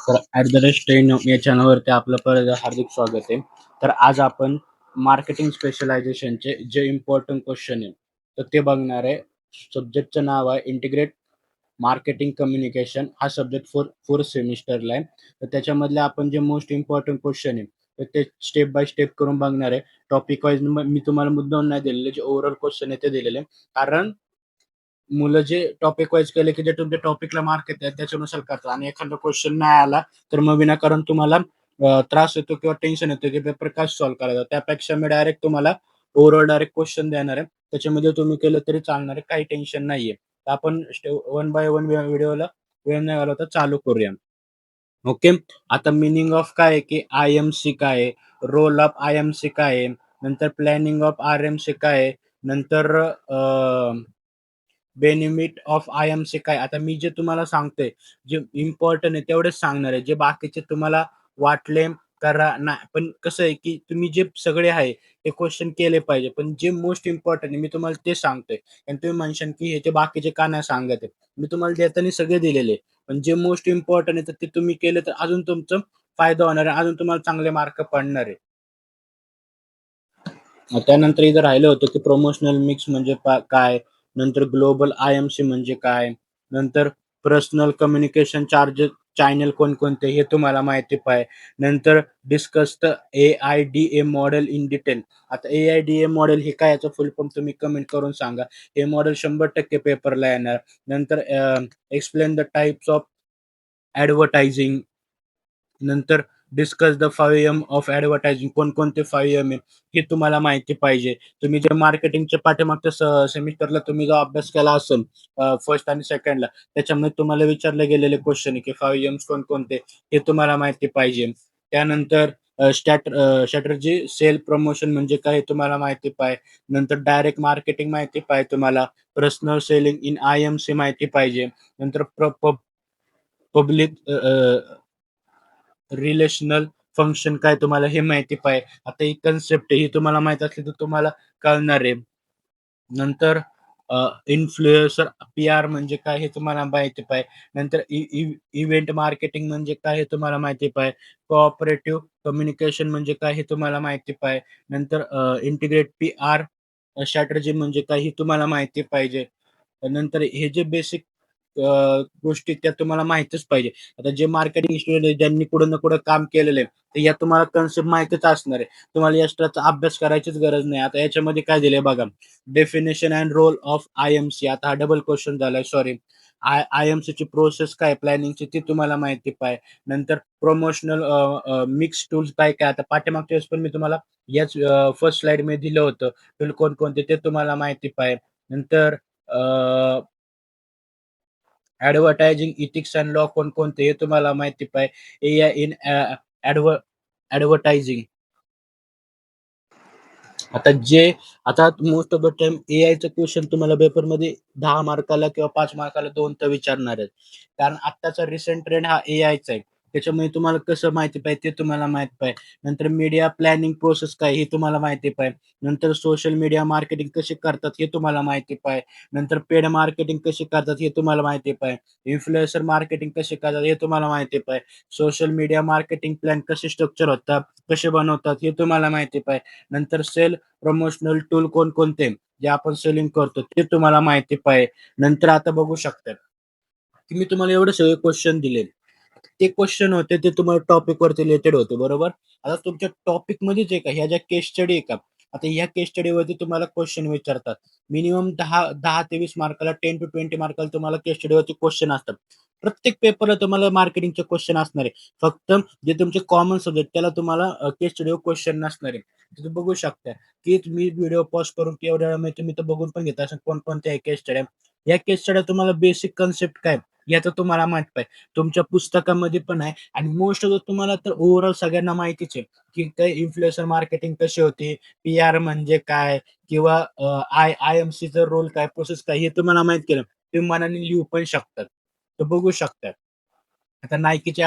तर at the rate स्टेन या चॅनलवरती आपलं परत हार्दिक स्वागत आहे. तर आज आपण मार्केटिंग स्पेशलायझेशनचे जे इम्पॉर्टंट क्वेश्चन आहे, तर ते बघणार आहे. सब्जेक्टचं नाव आहे इंटिग्रेट मार्केटिंग कम्युनिकेशन. हा सब्जेक्ट फोर्थ सेमिस्टरला आहे. तर त्याच्यामधले आपण जे मोस्ट इम्पॉर्टंट क्वेश्चन आहे, तर ते स्टेप बाय स्टेप करून बघणार आहे. टॉपिक वाईज मी तुम्हाला मुद्दाम नाही दिलेले, जे ओव्हरऑल क्वेश्चन आहे ते दिलेले. कारण मुलं जे टॉपिक वाईज केले, की जे तुमच्या टॉपिकला मार्क येतात त्याच्यानुसार करतात आणि एखादा क्वेश्चन नाही आला, तर मग विनाकारण तुम्हाला त्रास येतो किंवा टेन्शन येतं, की पेपर कसा सॉल्व्ह करायचा. त्यापेक्षा मी डायरेक्ट तुम्हाला ओव्हरऑल डायरेक्ट क्वेश्चन देणार आहे. त्याच्यामध्ये तुम्ही केलं तरी चालणार आहे. काही टेन्शन नाहीये. तर आपण वन बाय वन व्हिडिओला वेळ नाही घालवता चालू करूया. ओके. आता मीनिंग ऑफ काय आहे, की आय-एम-सी काय आहे? रोल ऑफ आय-एम-सी काय आहे? नंतर प्लॅनिंग ऑफ आर-एम-सी काय आहे? नंतर बेनिफिट ऑफ आय-एम-सी काय? आता मी जे तुम्हाला सांगतोय, जे इम्पोर्टंट आहे तेवढेच सांगणार आहे. जे बाकीचे तुम्हाला वाटले करा नाही. पण कसं आहे, की तुम्ही जे सगळे आहे ते क्वेश्चन केले पाहिजे. पण जे मोस्ट इम्पोर्टंट आहे मी तुम्हाला ते सांगतोय. आणि तुम्ही म्हणशाल, की हे ते बाकीचे का नाही सांगत आहे? मी तुम्हाला देताना सगळे दिलेले. पण जे मोस्ट इम्पोर्टंट आहे तर ते तुम्ही केलं तर अजून तुमचा फायदा होणार आहे. अजून तुम्हाला चांगले मार्क पडणार आहे. त्यानंतर इथं राहिलं होतं, की प्रमोशनल मिक्स म्हणजे काय? नंतर ग्लोबल आय-एम-सी म्हणजे काय? नंतर पर्सनल कम्युनिकेशन चार्जेस चॅनल कोणकोणते हे तुम्हाला माहिती पाहिजे. नंतर discuss the AIDA model in detail. आता ए-आय-डी-ए मॉडेल हे काय याचं फुल फॉर्म तुम्ही कमेंट करून सांगा. हे मॉडेल 100% पेपरला येणार. नंतर explain the types of advertising. नंतर discuss the 5 M of advertising. कोणकोणते 5 एम आहे हे तुम्हाला माहिती पाहिजे. तुम्ही जे मार्केटिंगच्या पाठीमागच्या सेमिस्टरला तुम्ही जो अभ्यास केला असेल फर्स्ट आणि सेकंडला, त्याच्यामध्ये तुम्हाला विचारले गेलेले क्वेश्चन आहे, की 5 एम्स कोणकोणते हे तुम्हाला माहिती पाहिजे. त्यानंतर स्ट्रॅटर्जी सेल प्रमोशन म्हणजे काय हे तुम्हाला माहिती पाहिजे. नंतर डायरेक्ट मार्केटिंग माहिती पाहिजे तुम्हाला. पर्सनल सेलिंग इन आय-एम-सी माहिती पाहिजे. नंतर पब्लिक रिलेशनल फंक्शन काय तुम्हाला हे माहिती पाहिजे. आता ही कन्सेप्ट आहे, ही तुम्हाला माहीत असली तर तुम्हाला कळणार आहे. नंतर इन्फ्लुएन्सर पी-आर म्हणजे काय हे तुम्हाला माहिती पाहिजे. नंतर इव्हेंट मार्केटिंग म्हणजे काय हे तुम्हाला माहिती पाहिजे. कोऑपरेटिव्ह कम्युनिकेशन म्हणजे काय हे तुम्हाला माहिती पाहिजे. नंतर इंटिग्रेट पी-आर स्ट्रॅटेजी म्हणजे काय हे तुम्हाला माहिती पाहिजे. नंतर हे जे बेसिक गोष्टी त्या तुम्हाला माहीतच पाहिजे. आता जे मार्केटिंग स्टुडंट आहे ज्यांनी कुठं ना कुठं काम केलेलं आहे, तर या तुम्हाला कन्सेप्ट माहीतच असणार आहे. तुम्हाला एक्स्ट्राचा अभ्यास करायचीच गरज नाही. आता याच्यामध्ये काय दिलंय बघा. Definition and role of IMC. आता हा डबल क्वेश्चन झालाय सॉरी. आय-एम-सीची प्रोसेस काय प्लॅनिंगची ती तुम्हाला माहिती पाहिजे. नंतर प्रमोशनल मिक्स टूल्स काय-काय आता पाठीमागच्या वेळेस पण मी तुम्हाला याच फर्स्ट स्लाईडमध्ये दिलं होतं. टूल कोणकोणते ते तुम्हाला माहिती पाहिजे. नंतर ॲडव्हर्टायझिंग इथिक्स अँड लॉ कोणकोणते हे तुम्हाला माहिती पाहिजे. AI in advertising. आता जे आता मोस्ट ऑफ द टाईम एआयचं क्वेश्चन तुम्हाला पेपरमध्ये 10 मार्काला किंवा 5 मार्काला 2 तर विचारणार आहेत. कारण आत्ताचा रिसेंट ट्रेंड हा एआयचा आहे. त्याच्यामुळे तुम्हाला कसं माहिती पाहिजे ते तुम्हाला माहीत पाहिजे. नंतर मीडिया प्लॅनिंग प्रोसेस काय हे तुम्हाला माहिती पाहिजे. नंतर सोशल मीडिया मार्केटिंग कशी करतात हे तुम्हाला माहिती पाहिजे. नंतर पेड मार्केटिंग कशी करतात हे तुम्हाला माहिती पाहिजे. इन्फ्लुएन्सर मार्केटिंग कशी करतात हे तुम्हाला माहिती पाहिजे. सोशल मीडिया मार्केटिंग प्लॅन कसे स्ट्रक्चर होतात, कसे बनवतात हे तुम्हाला माहिती पाहिजे. नंतर सेल प्रमोशनल टूल कोणकोणते जे आपण सेलिंग करतो ते तुम्हाला माहिती पाहिजे. नंतर आता बघू शकता, की मी तुम्हाला एवढे सगळे क्वेश्चन दिले. ते क्वेश्चन होते ते तुम्हाला टॉपिकवरती रिलेटेड होते, बरोबर? आता तुमच्या टॉपिकमध्येच आहे का, ह्या ज्या केस स्टडी आहे का, आता ह्या केस स्टडीवरती तुम्हाला क्वेश्चन विचारतात. मिनिमम 10 ते 20 मार्काला 10 to 20 मार्काला तुम्हाला केस स्टडीवरती क्वेश्चन असतात. प्रत्येक पेपरला तुम्हाला मार्केटिंगचे क्वेश्चन असणार आहे. फक्त जे तुमचे कॉमन सब्जेक्ट त्याला तुम्हाला केस स्टडीवर क्वेश्चन नसणार आहे. तुम्ही बघू शकता, की तुम्ही व्हिडिओ पॉज करून केवढ्या वेळामध्ये तुम्ही तर बघून पण घेता असाल कोणकोणत्या आहे केस स्टड्या. या केस स्टड्या तुम्हाला बेसिक कन्सेप्ट काय याचं तुम्हाला माहित पाहिजे. तुमच्या पुस्तकामध्ये पण आहे आणि मोस्ट ऑफ तुम्हाला तर ओव्हरऑल सगळ्यांना माहितीच आहे, की ते इन्फ्लुएन्सर मार्केटिंग कशी होते, पी-आर म्हणजे काय किंवा आय-एम-सीचा रोल काय, प्रोसेस काय हे तुम्हाला माहित केलं. तुम्ही मनाने लिहू पण शकतात. तर बघू शकता. आता Nikeचे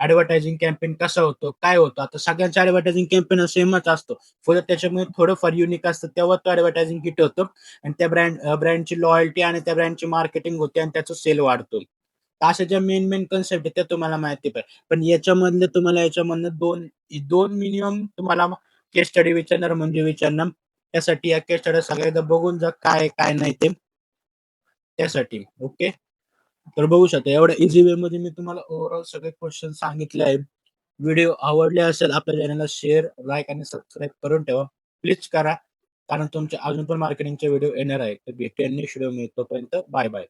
ॲडव्हर्टायझिंग कॅम्पेन कसा होतो, काय होतं? आता सगळ्यांचा ॲडव्हर्टायझिंग कॅम्पेन सेमच असतो. फक्त त्याच्यामध्ये थोडंफार युनिक असतं, तेव्हा तो ॲडव्हर्टायझिंग हिट होतो आणि त्या ब्रँडची लॉयल्टी आणि त्या ब्रँडची मार्केटिंग होते आणि त्याचा सेल वाढतो. अशा ज्या मेन कन्सेप्ट आहेत त्या तुम्हाला माहिती पाहिजे. पण याच्यामधनं 2 मिनिमम तुम्हाला केस स्टडी विचारणार म्हणजे विचारणार. त्यासाठी या केस स्टडी सगळ्या एकदा बघून जा काय आहे, काय नाही ते त्यासाठी. ओके. तर बघू शकता एवढ्या इझी वेमध्ये मी तुम्हाला ओव्हरऑल सगळे क्वेश्चन सांगितले आहेत. व्हिडिओ आवडले असेल आपल्या चॅनलला शेअर, लाईक आणि सबस्क्राईब करून ठेवा. प्लीज करा. कारण तुमचे अजून पण मार्केटिंगचे व्हिडिओ येणार आहेत. तर भेटूया नेक्स्ट व्हिडिओ. तोपर्यंत बाय बाय.